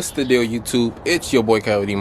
What's the deal, YouTube? It's your boy Coyote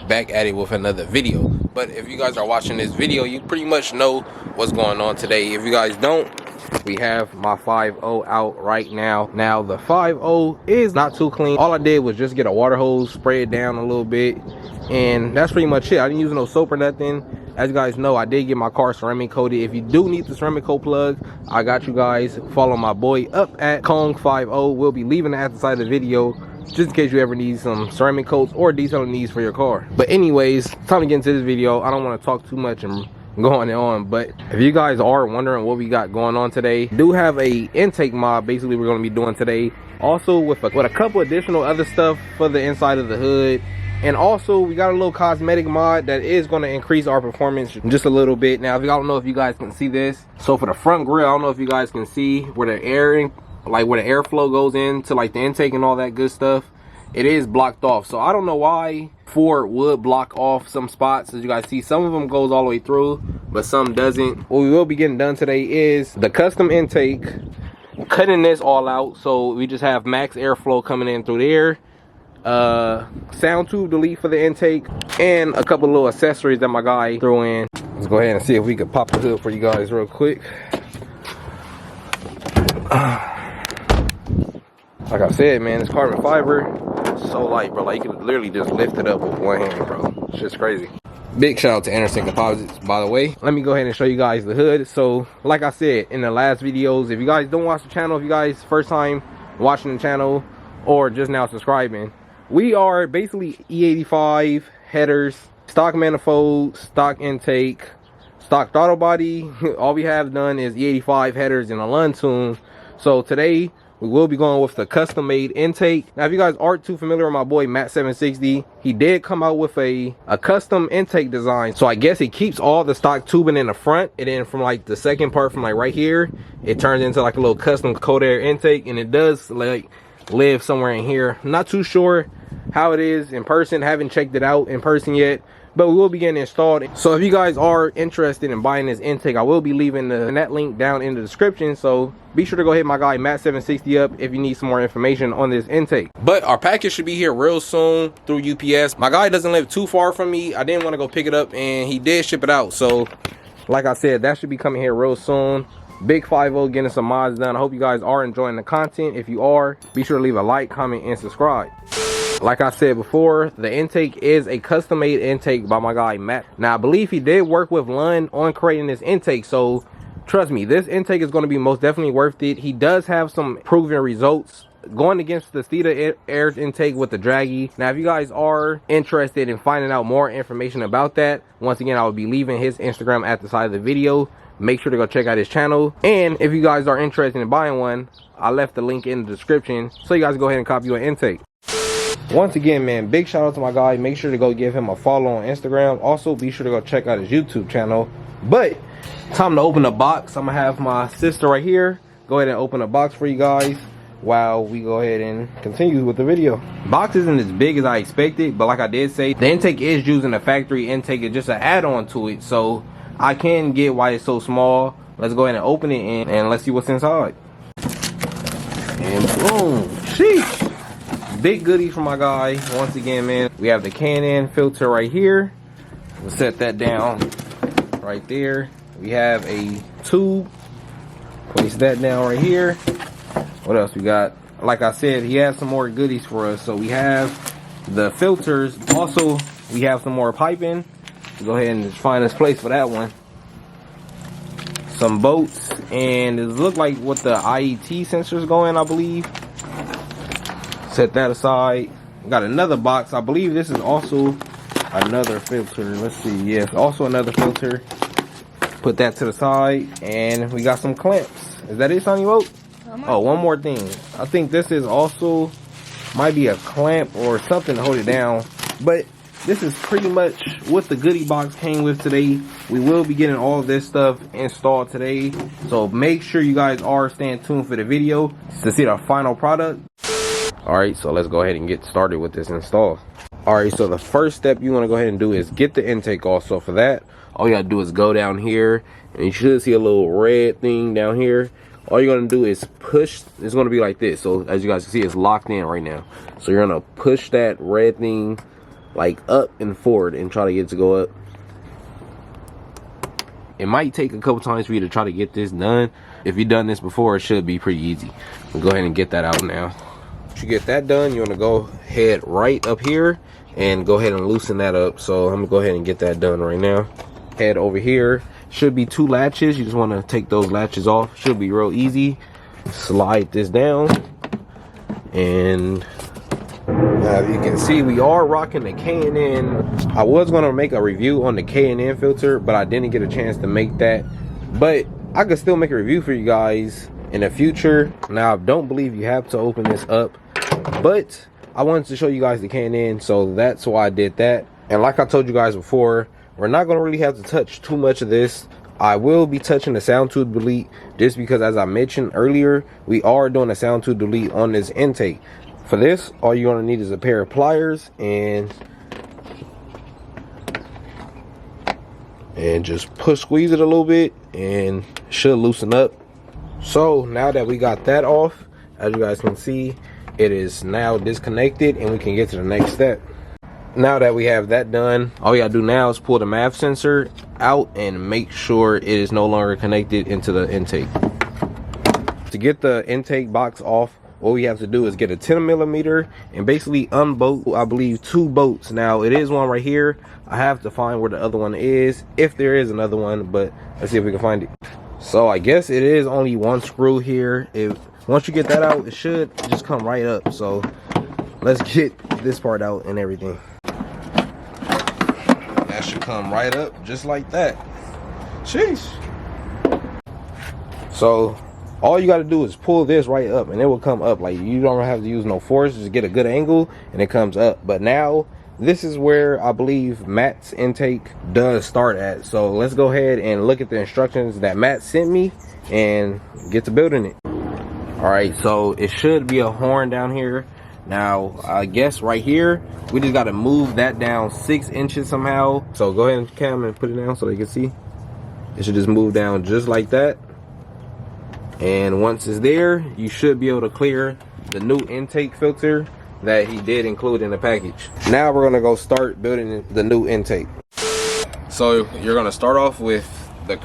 back at it with another video. But if you guys are watching this video, you pretty much know what's going on today. If you guys don't, we have my 5.0 out right now. Now the 5.0 is not too clean. All I did was just get a water hose, spray it down a little bit, and that's pretty much it. I didn't use no soap or nothing. As you guys know, I did get my car ceramic coated. If you do need the ceramic coat plug, I got you guys. Follow my boy up at Kong 5.0. We'll be leaving it at the side of the video, just in case you ever need some ceramic coats or detailing needs for your car. But anyways, time to get into this video. I don't want to talk too much and going on, but if you guys are wondering what we got going on today, do have a intake mod basically we're going to be doing today, also with a couple additional other stuff for the inside of the hood. And also we got a little cosmetic mod that is going to increase our performance just a little bit. Now, if I don't know if you guys can see this, so for the front grille, I don't know if you guys can see where the air, like where the airflow goes into like the intake and all that good stuff, it is blocked off. So I don't know why Ford would block off some spots. As you guys see, some of them goes all the way through, but some doesn't. What we will be getting done today is the custom intake, cutting this all out, so we just have max airflow coming in through there, sound tube delete for the intake, and a couple little accessories that my guy threw in. Let's go ahead and see if we could pop the hood for you guys real quick. Like I said, man, it's carbon fiber, so light, bro. Like, you can literally just lift it up with one hand, bro. Shit's crazy. Big shout out to Anderson Composites, by the way. Let me go ahead and show you guys the hood. So like I said in the last videos, if you guys don't watch the channel, if you guys first time watching the channel or just now subscribing, we are basically E85 headers, stock manifold, stock intake, stock throttle body. All we have done is E85 headers in a Lund tune. So today we will be going with the custom made intake. Now, if you guys aren't too familiar with my boy Matt 760, he did come out with a custom intake design. So I guess it keeps all the stock tubing in the front, and then from like the second part from like right here, it turns into like a little custom cold air intake, and it does like live somewhere in here. I'm not too sure how it is in person, haven't checked it out in person yet, but we will be getting installed. So if you guys are interested in buying this intake, I will be leaving that link down in the description. So be sure to go hit my guy Matt 760 up if you need some more information on this intake. But our package should be here real soon through UPS. My guy doesn't live too far from me. I didn't want to go pick it up, and he did ship it out. So like I said, that should be coming here real soon. Big 5.0 getting some mods done. I hope you guys are enjoying the content. If you are, be sure to leave a like, comment, and subscribe. Like I said before, the intake is a custom made intake by my guy Matt. Now, I believe he did work with Lund on creating this intake, so trust me, this intake is going to be most definitely worth it. He does have some proven results going against the Steeda air intake with the draggy. Now, if you guys are interested in finding out more information about that, once again, I will be leaving his Instagram at the side of the video. Make sure to go check out his channel. And if you guys are interested in buying one, I left the link in the description, so you guys go ahead and copy your intake. Once again, man, big shout out to my guy. Make sure to go give him a follow on Instagram. Also, be sure to go check out his YouTube channel. But time to open the box. I'm gonna have my sister right here go ahead and open the box for you guys while we go ahead and continue with the video. Box isn't as big as I expected, but like I did say, the intake is using a factory intake. It's just an add-on to it, so I can get why it's so small. Let's go ahead and open it and let's see what's inside. And boom, sheesh. Big goodies from my guy. Once again, man, we have the Can-In filter right here. We'll set that down right there. We have a tube. Place that down right here. What else we got? Like I said, he has some more goodies for us. So we have the filters. Also, we have some more piping. Go ahead and just find this place for that one. Some bolts, and it looks like what the IET sensors go in, I believe. Set that aside. Got another box. I believe this is also another filter. Let's see. Yes, also another filter. Put that to the side, and we got some clamps. Is that it, Sonny Woke? Oh, one more thing. I think this is also might be a clamp or something to hold it down, but this is pretty much what the goodie box came with today. We will be getting all of this stuff installed today, so make sure you guys are staying tuned for the video to see the final product. Alright, so let's go ahead and get started with this install. Alright, so the first step you want to go ahead and do is get the intake off. So for that, all you gotta do is go down here, and you should see a little red thing down here. all you're gonna do is push. It's gonna be like this. So as you guys can see, it's locked in right now. So you're gonna push that red thing like up and forward and try to get it to go up. It might take a couple times for you to try to get this done. If you've done this before, it should be pretty easy. We'll go ahead and get that out now. Once you get that done, you want to go ahead right up here and go ahead and loosen that up. So I'm gonna go ahead and get that done right now. Head over here, should be 2 latches. You just want to take those latches off. Should be real easy. Slide this down, and now you can see we are rocking the K&N. I was gonna make a review on the K&N filter, but I didn't get a chance to make that. But I could still make a review for you guys in the future. Now I don't believe you have to open this up, but I wanted to show you guys the K&N, so that's why I did that. And like I told you guys before, we're not gonna really have to touch too much of this. I will be touching the sound tube delete just because, as I mentioned earlier, we are doing a sound tube delete on this intake. For this, all you're gonna need is a pair of pliers and just push squeeze it a little bit, and it should loosen up. So now that we got that off, as you guys can see, it is now disconnected and we can get to the next step. Now that we have that done, all you gotta do now is pull the MAF sensor out and make sure it is no longer connected into the intake. To get the intake box off, what we have to do is get a 10mm and basically unbolt, I believe, 2 bolts. Now it is one right here. I have to find where the other one is, if there is another one, but let's see if we can find it. So I guess it is only 1 screw here. Once you get that out, it should just come right up. So let's get this part out and everything. That should come right up just like that. Sheesh. So all you got to do is pull this right up and it will come up. Like, you don't have to use no force, just get a good angle and it comes up. But now this is where I believe Matt's intake does start at. So let's go ahead and look at the instructions that Matt sent me and get to building it. All right, so it should be a horn down here. Now I guess right here we just got to move that down 6 inches somehow. So go ahead and cam and put it down so they can see. It should just move down just like that. And once it's there, you should be able to clear the new intake filter that he did include in the package. Now we're gonna go start building the new intake. So you're gonna start off with the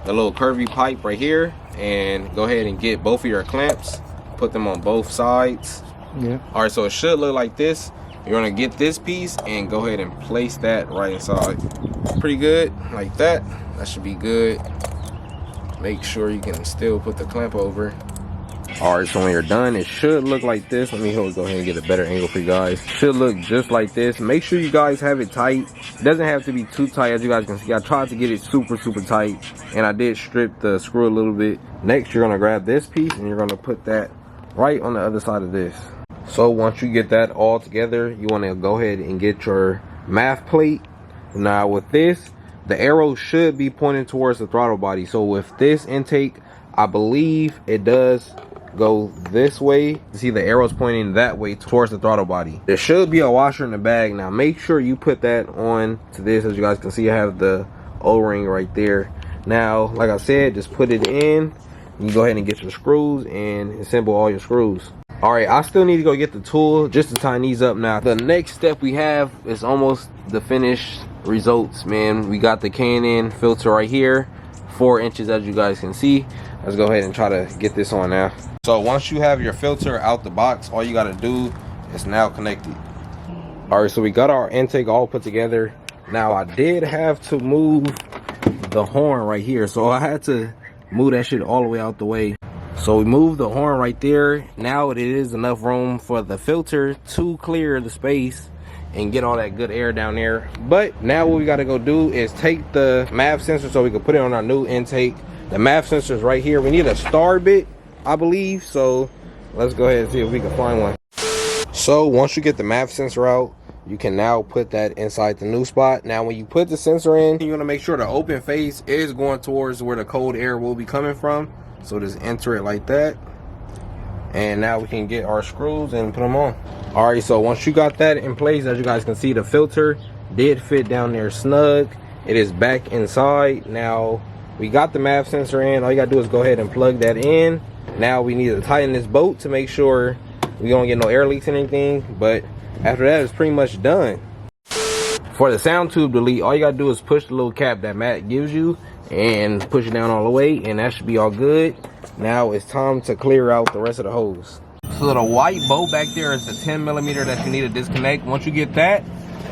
little curvy pipe right here, and go ahead and get both of your clamps, put them on both sides. Yeah. All right, so it should look like this. You're gonna get this piece and go ahead and place that right inside. Pretty good, like that. That should be good. Make sure you can still put the clamp over. All right, so when you're done, it should look like this. Let me go ahead and get a better angle for you guys. Should look just like this. Make sure you guys have it tight. It doesn't have to be too tight. As you guys can see, I tried to get it super tight, and I did strip the screw a little bit. Next, you're gonna grab this piece and you're gonna put that right on the other side of this. So once you get that all together, you want to go ahead and get your MAF plate. Now with this, the arrow should be pointing towards the throttle body. So with this intake, I believe it does go this way. You see the arrows pointing that way towards the throttle body. There should be a washer in the bag. Now make sure you put that on to this. As you guys can see, I have the O-ring right there. Now, like I said, just put it in. You go ahead and get your screws and assemble all your screws. All right, I still need to go get the tool just to tighten these up. Now the next step we have is almost the finished results, man. We got the K&N filter right here, 4 inches, as you guys can see. Let's go ahead and try to get this on now. So once you have your filter out the box, all you got to do is now connect it. All right, so we got our intake all put together. Now I did have to move the horn right here, so I had to move that shit all the way out the way. So we moved the horn right there. Now it is enough room for the filter to clear the space and get all that good air down there. But now what we got to go do is take the MAF sensor so we can put it on our new intake. The MAF sensor is right here. We need a star bit, I believe. So let's go ahead and see if we can find one. So once you get the MAF sensor out, you can now put that inside the new spot. Now when you put the sensor in, you're going to make sure the open face is going towards where the cold air will be coming from. So just enter it like that. And now we can get our screws and put them on. All right, so once you got that in place, as you guys can see, the filter did fit down there snug. It is back inside. Now we got the MAF sensor in. All you gotta do is go ahead and plug that in. Now we need to tighten this bolt to make sure we don't get no air leaks and anything. But after that, it's pretty much done. For the sound tube delete, all you gotta do is push the little cap that Matt gives you and push it down all the way, and that should be all good. Now it's time to clear out the rest of the hose. So the white bolt back there is the 10mm that you need to disconnect. Once you get that,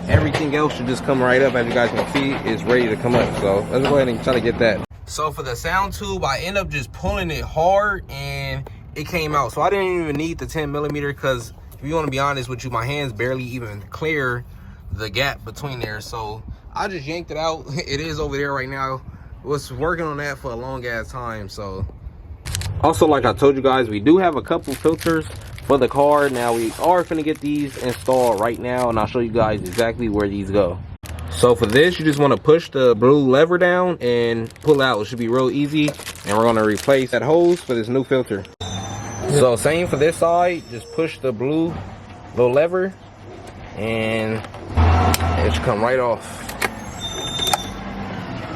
everything else should just come right up. As you guys can see, it's ready to come up. So let's go ahead and try to get that. So for the sound tube, I end up just pulling it hard and it came out. So I didn't even need the 10mm because if you want to be honest with you, my hands barely even clear the gap between there. So I just yanked it out. It is over there right now. Was working on that for a long ass time. So also, like I told you guys, we do have a couple filters for the car. Now we are finna get these installed right now, and I'll show you guys exactly where these go. So for this, you just want to push the blue lever down and pull out. It should be real easy, and we're going to replace that hose for this new filter. So same for this side, just push the blue little lever and it should come right off.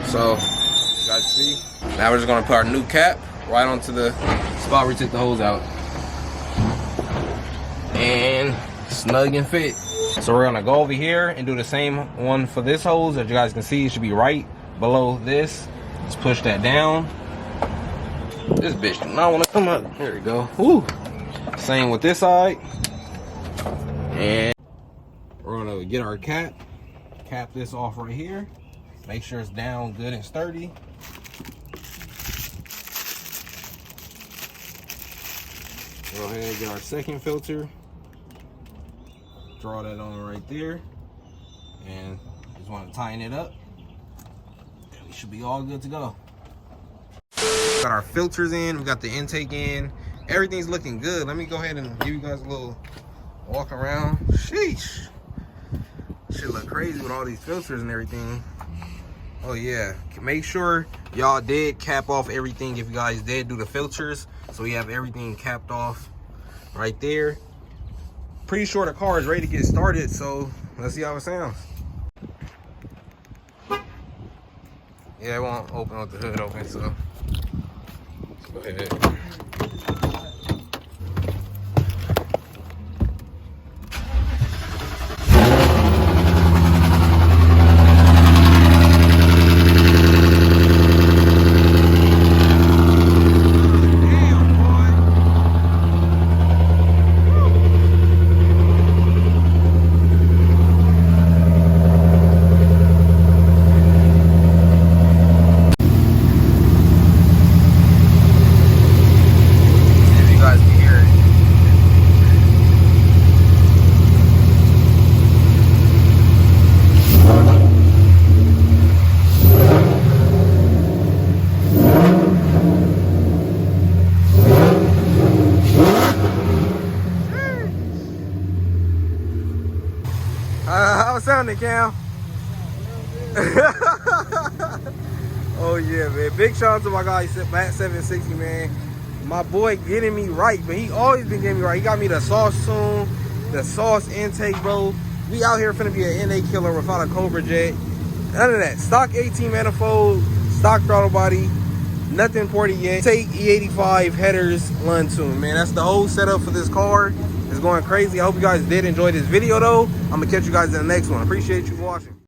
So you guys see, now we're just going to put our new cap right onto the spot where we took the hose out, and snug and fit. So we're gonna go over here and do the same one for this hose. As you guys can see, it should be right below this. Let's push that down. This bitch do not want to come up. There we go. Woo. Same with this side. And we're gonna get our cap this off right here. Make sure it's down good and sturdy. Go ahead and get our second filter. Draw that on right there. And just want to tighten it up. And we should be all good to go. Got our filters in. We got the intake in. Everything's looking good. Let me go ahead and give you guys a little walk around. Sheesh. Shit look crazy with all these filters and everything. Oh yeah, make sure y'all did cap off everything if you guys did do the filters, so we have everything capped off right there. Pretty sure the car is ready to get started, so let's see how it sounds. Yeah, it won't open with the hood open, so let's go ahead. How's it sounding, Cam? Oh yeah, man. Big shout out to my guy Matt 760, man. My boy getting me right, but he always been getting me right. He got me the sauce tune, the sauce intake, bro. We out here finna be an NA killer without a Cobra jet. None of that. Stock 18 manifold, stock throttle body, nothing ported yet. Take E85 headers, Lund tune, man. That's the whole setup for this car. It's going crazy. I hope you guys did enjoy this video though. I'm gonna catch you guys in the next one. Appreciate you for watching.